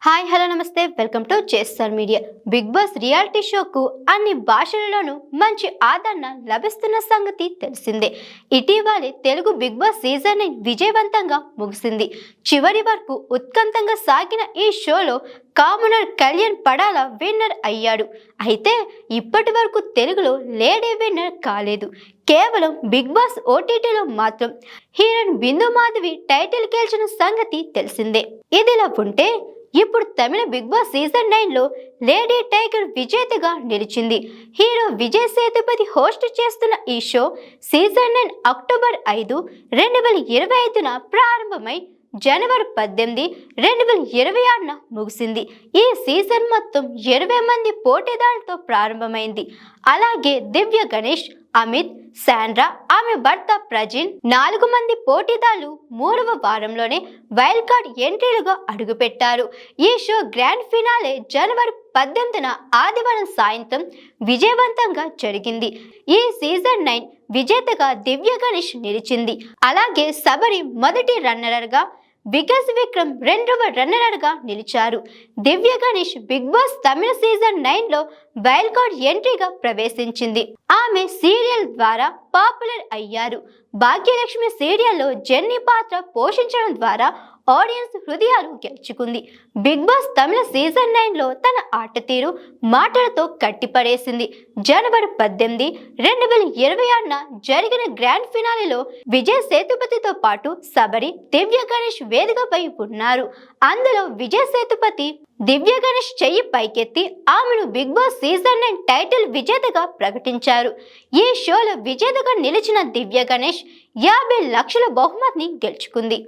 Hi hello నమస్తే welcome to Chester media. Bigg Boss reality షోకు అన్ని భాషలలోనూ మంచి ఆదరణ లభిస్తున్న సంగతి తెలిసిందే. ఇటీవలే తెలుగు బిగ్ బాస్ సీజన్ 9 విజయవంతంగా ముగిసింది. చివరి వరకు ఉత్కంఠంగా సాగిన ఈ షోలో కామనర్ కళ్యాణ్ పడాల విన్నర్ అయ్యాడు. అయితే ఇప్పటి వరకు తెలుగులో లేడీ విన్నర్ కాలేదు. కేవలం బిగ్ బాస్ ఓటీటీలో మాత్రం హీరోయిన్ బిందు మాధవి టైటిల్ గెలిచిన సంగతి తెలిసిందే. ఇదిలా ఉంటే ఇప్పుడు తమిళ బిగ్ బాస్ సీజన్ 9లో లేడీ టైగర్ విజేతగా నిలిచింది. హీరో విజయ్ సేతుపతి హోస్ట్ చేస్తున్న ఈ షో సీజన్ 9 అక్టోబర్ 5, 2025న ప్రారంభమై జనవరి 18, 2026న ముగిసింది. ఈ సీజన్ మొత్తం 20 మంది పోటీదారులతో ప్రారంభమైంది. అలాగే దివ్య గణేష్, అమిత్, శాండ్రా, ఆమె భర్త ప్రజిన్ 4 మంది పోటీదారులు 3వ వారంలోనే వైల్డ్ కార్డ్ ఎంట్రీలుగా అడుగుపెట్టారు. ఈ షో గ్రాండ్ ఫినాలే జనవరి 18న ఆదివారం సాయంత్రం విజయవంతంగా జరిగింది. ఈ సీజన్ 9 విజేతగా దివ్య గణేష్ నిలిచింది. అలాగే శబరి మొదటి రన్నర్గా, వికాస్ విక్రమ్ రెండవ రన్నర్గా నిలిచారు. దివ్య గణేష్ బిగ్ బాస్ తమిళ సీజన్ 9లో వైల్డ్ కార్డ్ ఎంట్రీగా ప్రవేశించింది. ఆమె సీరియల్ ద్వారా పాపులర్ అయ్యారు. భాగ్యలక్ష్మి సీరియల్లో జెన్నీ పాత్ర పోషించడం ద్వారా ఆడియన్స్ హృదయాలు గెలుచుకుంది. బిగ్ బాస్ తమిళ సీజన్ 9లో తన ఆట తీరు, మాటలతో కట్టిపడేసింది. జనవరి 18, 2026న జరిగిన గ్రాండ్ ఫినాలేలో విజయ్ సేతుపతితో పాటు శబరి, దివ్య గణేష్ వేదికపై ఉన్నారు. అందులో విజయ్ సేతుపతి దివ్య గణేష్ చెయ్యి పైకెత్తి ఆమెను బిగ్ బాస్ సీజన్ 9 టైటిల్ విజేతగా ప్రకటించారు. ఈ షోలో విజేతగా నిలిచిన దివ్య గణేష్ 50 లక్షల బహుమతిని గెలుచుకుంది.